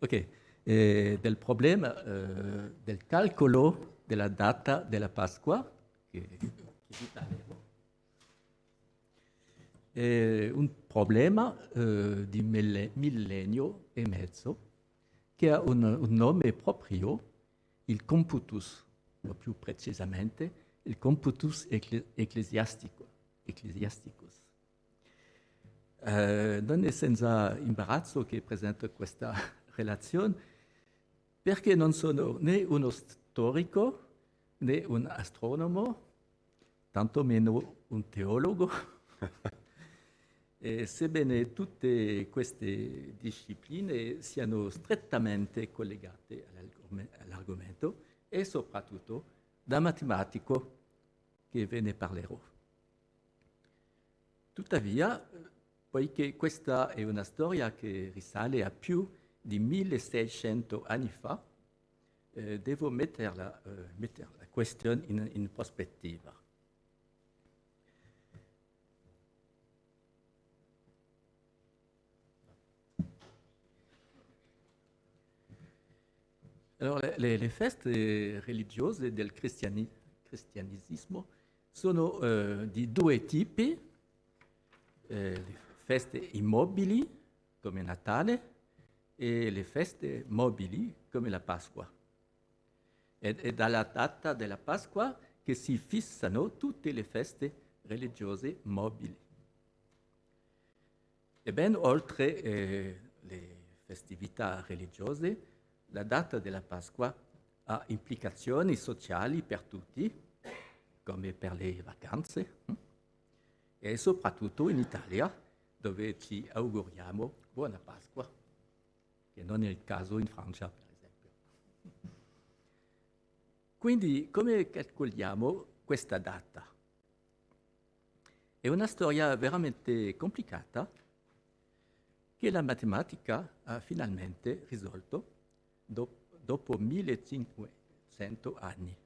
Ok, del problema del calcolo della data della Pasqua, che risaleva. È un problema di millennio e mezzo che ha un nome proprio, il computus, o più precisamente il computus ecclesiasticus. Non è senza imbarazzo che presento questa relazione, perché non sono né uno storico né un astronomo, tantomeno un teologo. E sebbene tutte queste discipline siano strettamente collegate all'argomento e soprattutto da matematico che ve ne parlerò. Tuttavia, poiché questa è una storia che risale a più di 1600 anni fa, devo mettere la questione in prospettiva. Allora, le feste religiose del cristianesimo sono di due tipi, le feste immobili come Natale e le feste mobili come la Pasqua. È dalla data della Pasqua che si fissano tutte le feste religiose mobili. E ben oltre le festività religiose, la data della Pasqua ha implicazioni sociali per tutti, come per le vacanze, e soprattutto in Italia, dove ci auguriamo buona Pasqua, che non è il caso in Francia, per esempio. Quindi, come calcoliamo questa data? È una storia veramente complicata che la matematica ha finalmente risolto dopo 1500 anni.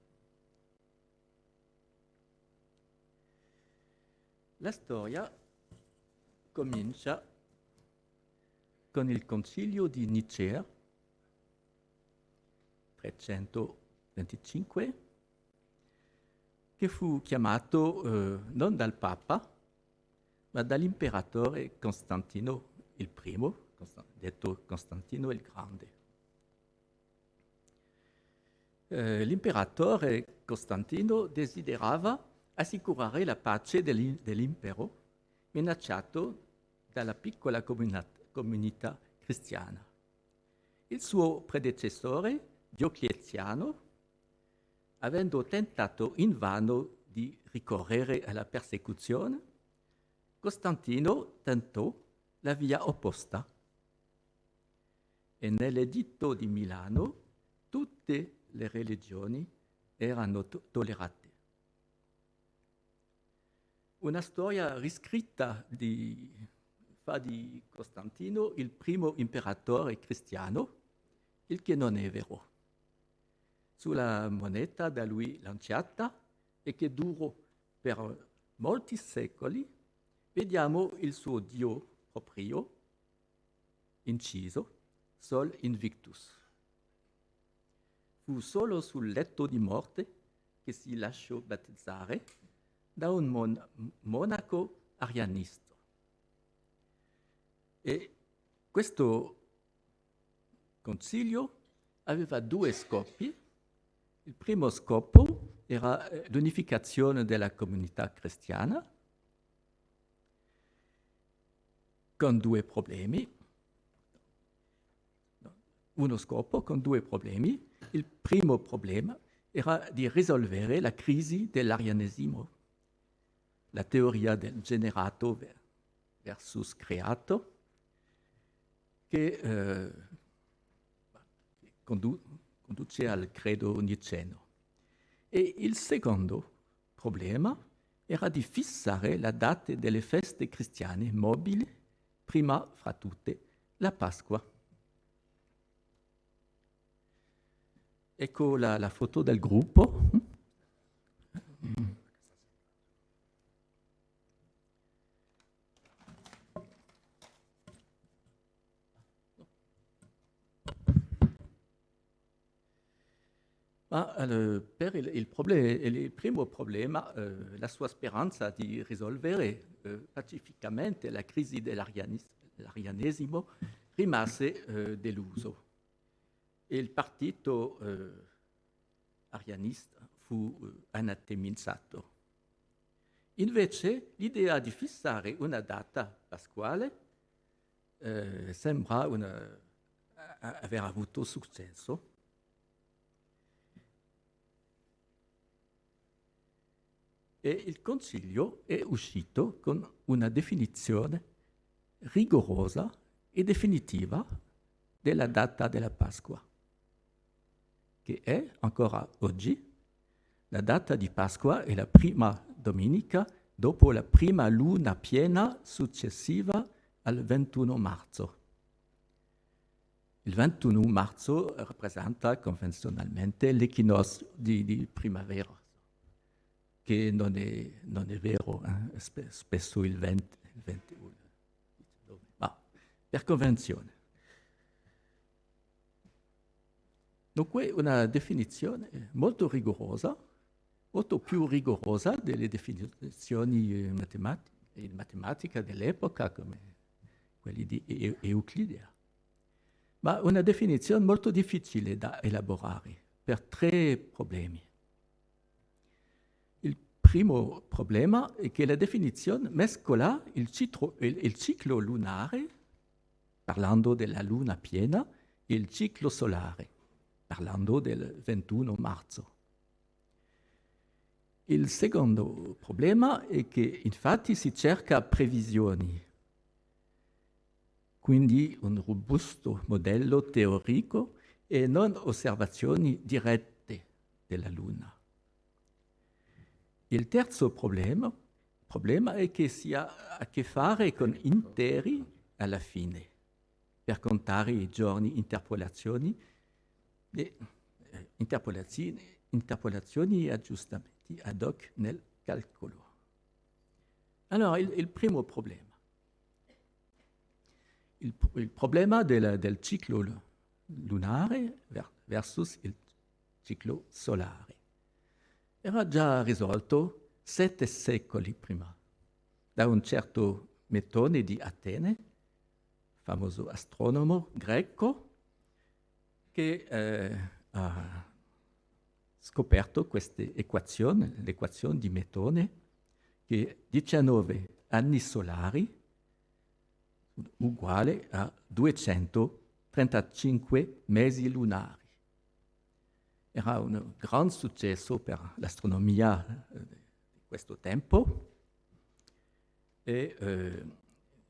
La storia comincia con il concilio di Nicea, 325, che fu chiamato non dal Papa, ma dall'imperatore Costantino il primo, detto Costantino il Grande. L'imperatore Costantino desiderava assicurare la pace dell'impero minacciato dalla piccola comunità cristiana. Il suo predecessore, Diocleziano, avendo tentato invano di ricorrere alla persecuzione, Costantino tentò la via opposta e nell'editto di Milano tutte le religioni erano tollerate. Una storia riscritta fa di Costantino il primo imperatore cristiano, il che non è vero. Sulla moneta da lui lanciata e che durò per molti secoli, vediamo il suo dio proprio inciso, Sol Invictus. Fu solo sul letto di morte che si lasciò battezzare da un monaco arianisto. E questo concilio aveva due scopi. Il primo scopo era l'unificazione della comunità cristiana, con due problemi. Uno scopo con due problemi. Il primo problema era di risolvere la crisi dell'arianesimo, la teoria del generato versus creato, che conduce al credo niceno. E il secondo problema era di fissare la data delle feste cristiane mobili, prima fra tutte la Pasqua. Ecco la foto del gruppo. Il primo problema, la sua speranza di risolvere pacificamente la crisi dell'arianesimo rimase deluso. E il partito arianista fu anatemizzato. Invece l'idea di fissare una data pasquale sembra aver avuto successo. E il Concilio è uscito con una definizione rigorosa e definitiva della data della Pasqua, che è ancora oggi. La data di Pasqua è la prima domenica dopo la prima luna piena successiva al 21 marzo. Il 21 marzo rappresenta convenzionalmente l'equinozio di primavera, che non è vero, spesso il 20, il 21, ma per convenzione. Dunque una definizione molto rigorosa, molto più rigorosa delle definizioni in matematica dell'epoca, come quelli di Euclide. Ma una definizione molto difficile da elaborare per 3 problemi. Il primo problema è che la definizione mescola il ciclo lunare, parlando della luna piena, e il ciclo solare, parlando del 21 marzo. Il secondo problema è che infatti si cerca previsioni, quindi un robusto modello teorico e non osservazioni dirette della Luna. Il terzo problema è che si ha a che fare con interi alla fine, per contare i giorni, interpolazioni e aggiustamenti ad hoc nel calcolo. Allora, il primo problema. Il problema del ciclo lunare versus il ciclo solare era già risolto 7 secoli prima da un certo Metone di Atene, famoso astronomo greco, che ha scoperto questa equazione, l'equazione di Metone, che 19 anni solari uguale a 235 mesi lunari. Era un gran successo per l'astronomia di questo tempo e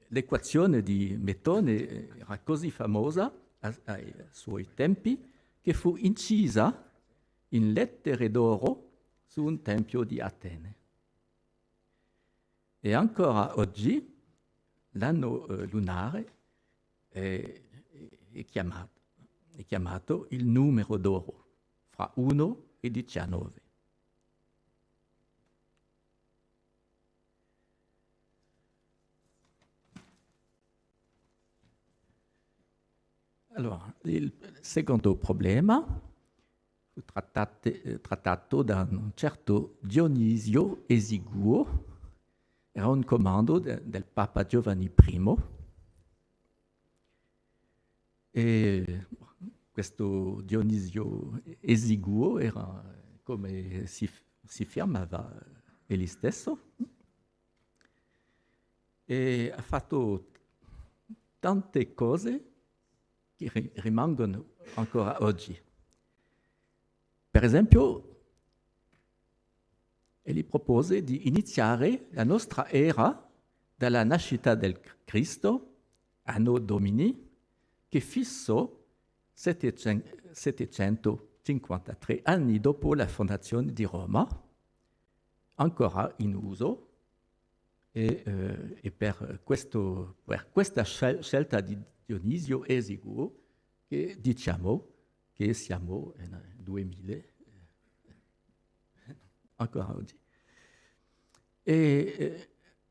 l'equazione di Metone era così famosa ai suoi tempi che fu incisa in lettere d'oro su un tempio di Atene. E ancora oggi l'anno lunare è chiamato il numero d'oro, fra 1 e 19. Allora, il secondo problema fu trattato da un certo Dionisio Esiguo, era un comando del Papa Giovanni I, e questo Dionisio Esiguo era, come si chiamava egli stesso, e ha fatto tante cose che rimangono ancora oggi. Per esempio, egli propose di iniziare la nostra era dalla nascita del Cristo, anno Domini, che fissò 753 anni dopo la fondazione di Roma, ancora in uso, e per questa scelta di Dionisio Esiguo che diciamo che siamo nel 2000, ancora oggi. E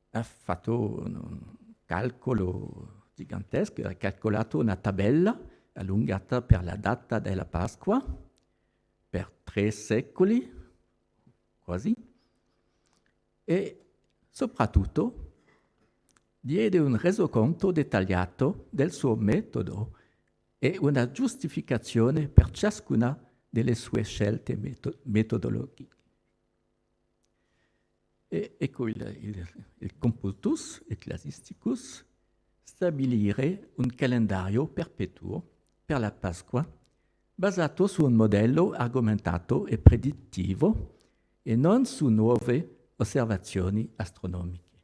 ha fatto un calcolo gigantesco, ha calcolato una tabella allungata per la data della Pasqua per 3 secoli, quasi, e soprattutto diede un resoconto dettagliato del suo metodo e una giustificazione per ciascuna delle sue scelte metodologiche. E ecco il computus ecclesiasticus, stabilire un calendario perpetuo per la Pasqua basato su un modello argomentato e predittivo e non su nuove osservazioni astronomiche.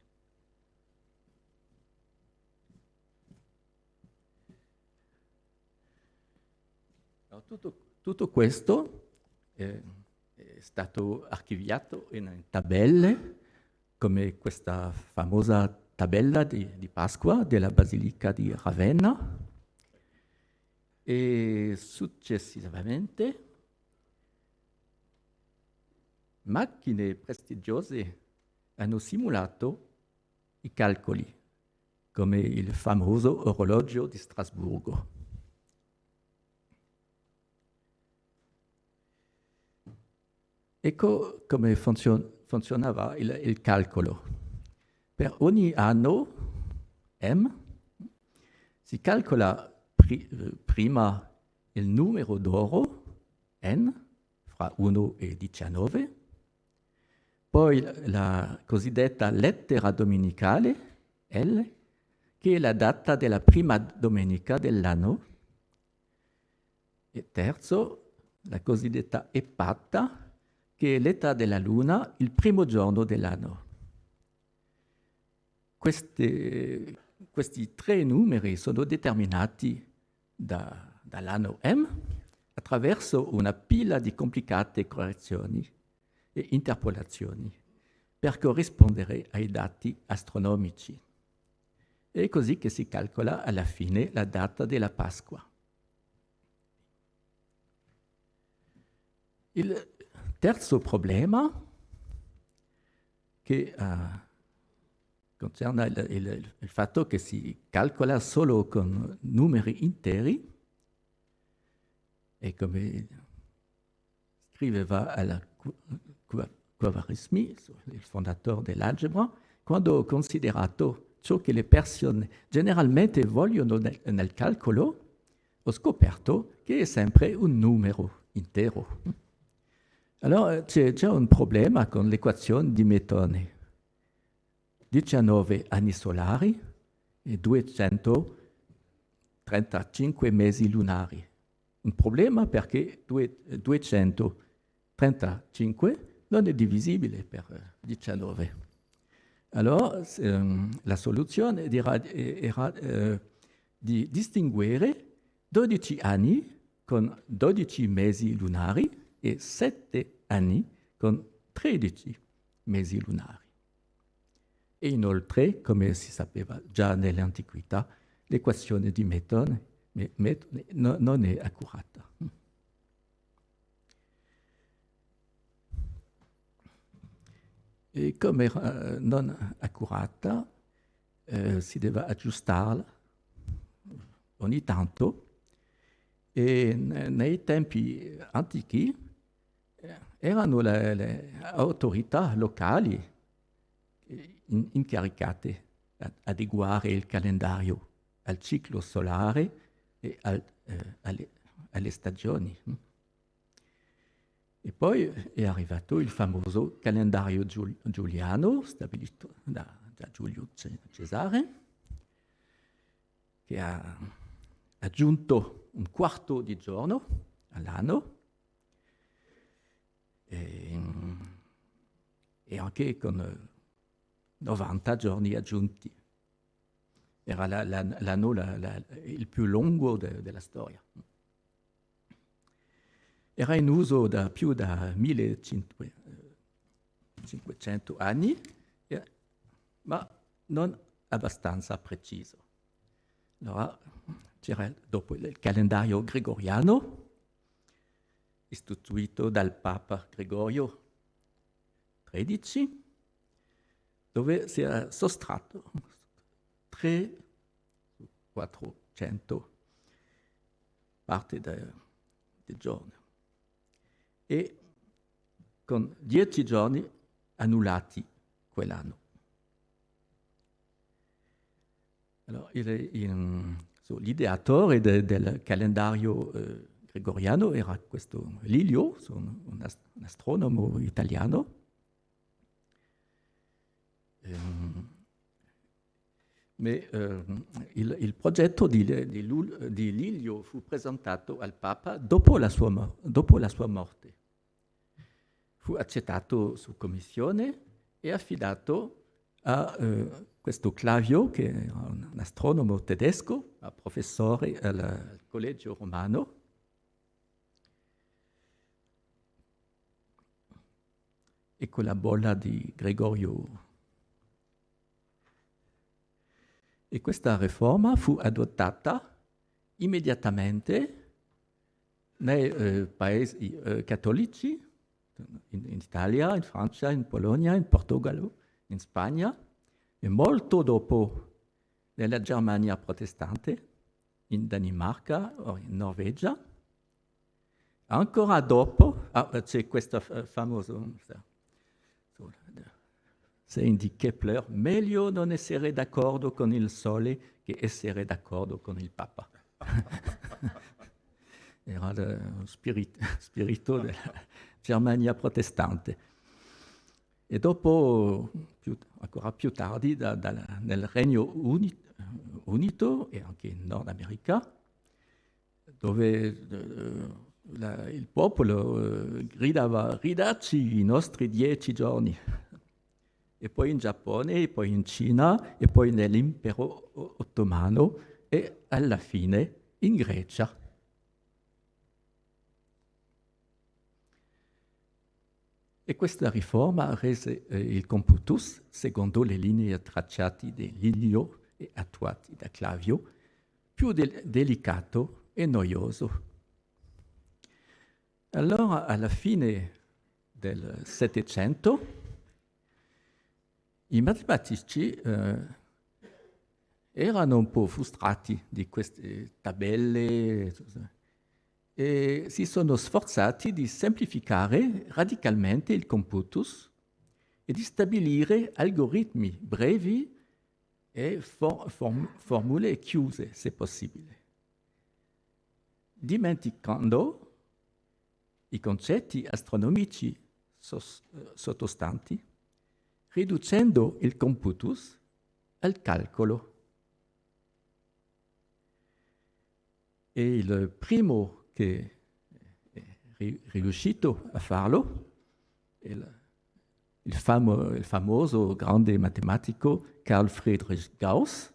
No, tutto questo è stato archiviato in tabelle, come questa famosa tabella di Pasqua della Basilica di Ravenna, e successivamente macchine prestigiose hanno simulato i calcoli, come il famoso orologio di Strasburgo. Ecco come funzionava il calcolo. Per ogni anno M si calcola prima il numero d'oro N fra 1 e 19, poi la cosiddetta lettera domenicale L, che è la data della prima domenica dell'anno, e terzo la cosiddetta epata, che è l'età della luna il primo giorno dell'anno. Questi 3 numeri sono determinati dall'anno M attraverso una pila di complicate correzioni e interpolazioni per corrispondere ai dati astronomici. È così che si calcola alla fine la data della Pasqua. Il terzo problema, che concerne il fatto che si calcola solo con numeri interi, e come scriveva Khwarizmi, il fondatore dell'algebra, quando ho considerato ciò che le persone generalmente vogliono nel calcolo, ho scoperto che è sempre un numero intero. Allora c'è già un problema con l'equazione di Metone. 19 anni solari e 235 mesi lunari. Un problema perché 235 non è divisibile per 19. Allora la soluzione era di distinguere 12 anni con 12 mesi lunari e 7 anni con 13 mesi lunari. E inoltre, come si sapeva già nell'antichità, l'equazione di Metone non è accurata. E come era non accurata, si deve aggiustarla ogni tanto, e nei tempi antichi erano le autorità locali incaricate ad adeguare il calendario al ciclo solare e alle stagioni. E poi è arrivato il famoso calendario giuliano, stabilito da Giulio Cesare, che ha aggiunto un quarto di giorno all'anno, e anche con 90 giorni aggiunti. Era l'anno il più lungo della storia. Era in uso da più di 1500 anni, ma non abbastanza preciso. Allora c'era dopo il calendario gregoriano, istituito dal Papa Gregorio XIII, dove si era sottratto 3 su 400 parti del giorno. e con 10 giorni annullati quell'anno. Allora, l'ideatore del calendario gregoriano era questo Lilio, un astronomo italiano. Il progetto di Lilio fu presentato al Papa dopo la sua morte. Fu accettato su commissione e affidato a questo Clavio, che era un astronomo tedesco, professore al Collegio Romano. Ecco la bolla di Gregorio. E questa riforma fu adottata immediatamente nei paesi cattolici, in Italia, in Francia, in Polonia, in Portogallo, in Spagna, e molto dopo nella Germania protestante, in Danimarca o in Norvegia. Ancora dopo c'è questo famoso saying di Kepler: meglio non essere d'accordo con il Sole che essere d'accordo con il Papa. Era lo spirito della Germania protestante. E dopo, ancora più tardi, nel Regno Unito e anche in Nord America, dove il popolo gridava: ridaci i nostri 10 giorni. E poi in Giappone, e poi in Cina, e poi nell'impero ottomano, e alla fine in Grecia. E questa riforma rese il computus, secondo le linee tracciate di Lilio e attuati da Clavio, più delicato e noioso. Allora, alla fine del Settecento, i matematici erano un po' frustrati di queste tabelle e si sono sforzati di semplificare radicalmente il computus e di stabilire algoritmi brevi e formule chiuse, se possibile, dimenticando i concetti astronomici sottostanti, riducendo il computus al calcolo. E il primo che è riuscito a farlo è il famoso grande matematico Carl Friedrich Gauss,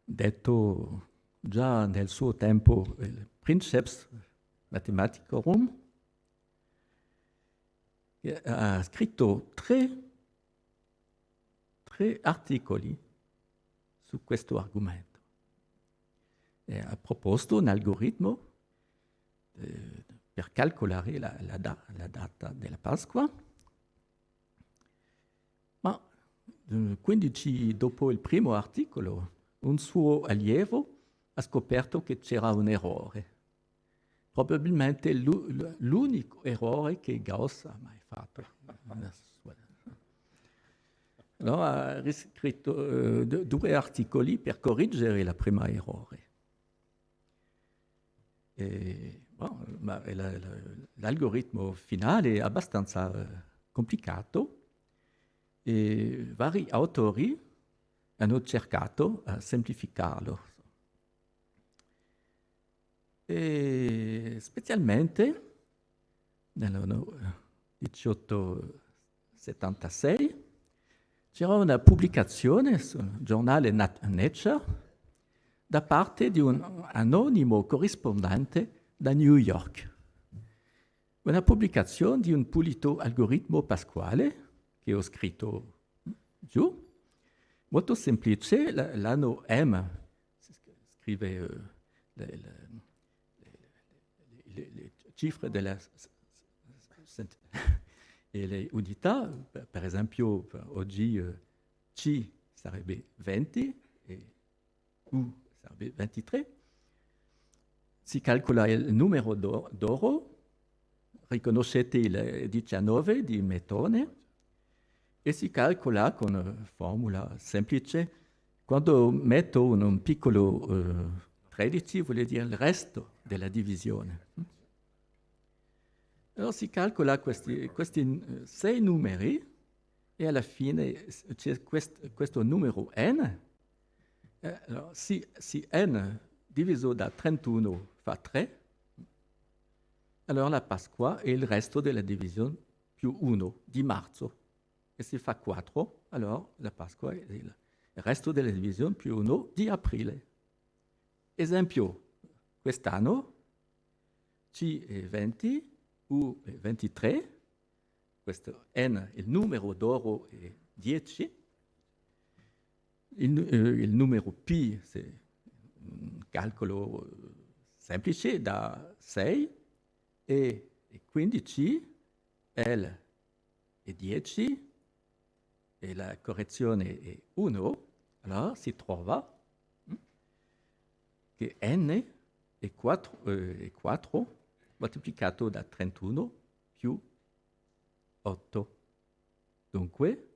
detto già nel suo tempo il Princeps Mathematicorum, che ha scritto tre articoli su questo argomento. E ha proposto un algoritmo per calcolare la data della Pasqua, ma 15 dopo il primo articolo un suo allievo ha scoperto che c'era un errore, probabilmente l'unico errore che Gauss ha mai fatto. Allora ha scritto 2 articoli per correggere il primo errore. L'algoritmo finale è abbastanza complicato e vari autori hanno cercato a semplificarlo. E specialmente nel 1876 c'era una pubblicazione sul giornale Nature da parte di un anonimo corrispondente da New York. Una pubblicazione di un pulito algoritmo pasquale che ho scritto giù, molto semplice. L'anno M scrive le cifre della e le unità. Per esempio, oggi C sarebbe 20 e U sarebbe 23. si calcola il numero d'oro, riconoscete il 19 di Metone, e si calcola con una formula semplice. Quando metto un piccolo 13 vuol dire il resto della divisione. Allora si calcola questi 6 numeri e alla fine c'è questo numero n. Allora, si n diviso da 31 fa 3, allora la Pasqua è il resto della divisione più 1 di marzo. E se fa 4, allora la Pasqua è il resto della divisione più 1 di aprile. Esempio, quest'anno C è 20, U è 23, questo N, il numero d'oro è 10, il numero P è un calcolo semplice da 6 e 15, L è 10 e la correzione è 1, allora si trova che N è 4 moltiplicato da 31 più 8. Dunque,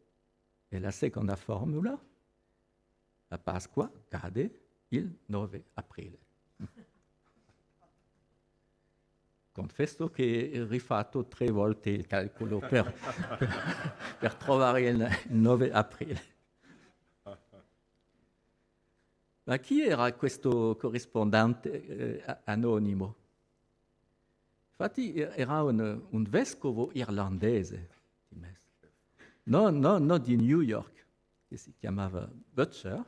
è la seconda formula, la Pasqua cade il 9 aprile. Confesso che ho rifatto 3 volte il calcolo per trovare il 9 aprile. Ma chi era questo corrispondente anonimo? Infatti era un vescovo irlandese, non di New York, che si chiamava Butcher.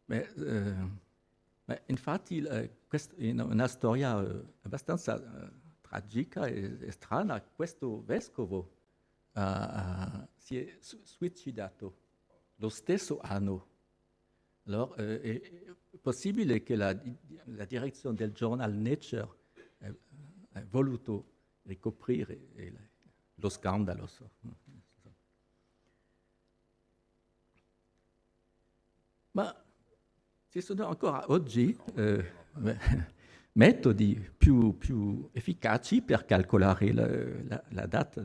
Ma infatti questa è una storia abbastanza tragica e strana. Questo vescovo si è suicidato lo stesso anno. Allora, è possibile che la direzione del giornale Nature ha voluto ricoprire lo scandalo. Ma ci sono ancora oggi metodi più efficaci per calcolare la data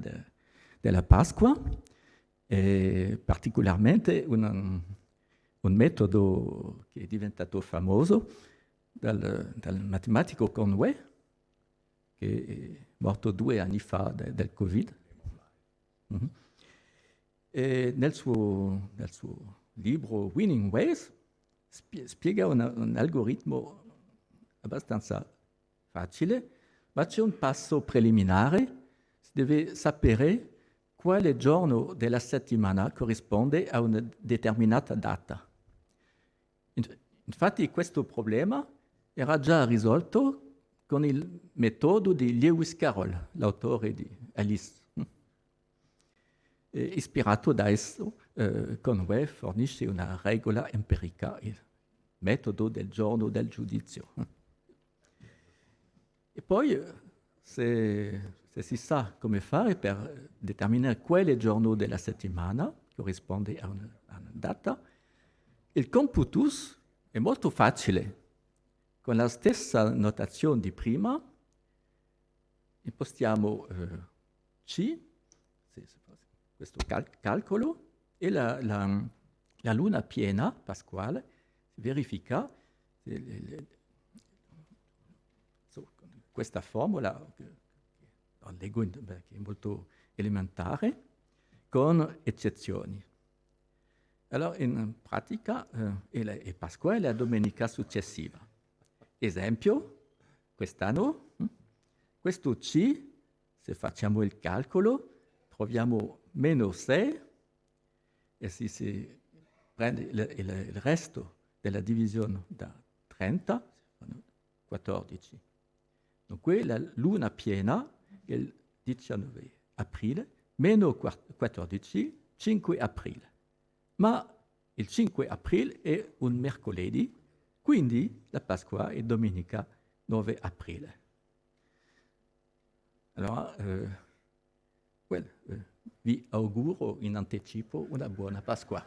della Pasqua, e particolarmente un metodo che è diventato famoso dal matematico Conway, che è morto 2 anni fa del Covid. Mm-hmm. E nel suo libro Winning Ways spiega un algoritmo abbastanza facile, ma c'è un passo preliminare. Si deve sapere quale giorno della settimana corrisponde a una determinata data. Infatti questo problema era già risolto con il metodo di Lewis Carroll, l'autore di Alice. Ispirato da esso, Conway fornisce una regola empirica, il metodo del giorno del giudizio. E poi, se si sa come fare per determinare quale giorno della settimana corrisponde a una data, il computus è molto facile. Con la stessa notazione di prima, impostiamo C, questo calcolo, e la luna piena pasquale si verifica questa formula, che è molto elementare, con eccezioni. Allora, in pratica, è Pasqua e la domenica successiva. Esempio, quest'anno, questo C, se facciamo il calcolo, troviamo -6, e se si prende il resto della divisione da 30, 14. Dunque la luna piena è il 19 aprile, meno 14, 5 aprile. Ma il 5 aprile è un mercoledì, quindi la Pasqua è domenica 9 aprile. Allora, vi auguro in anticipo una buona Pasqua.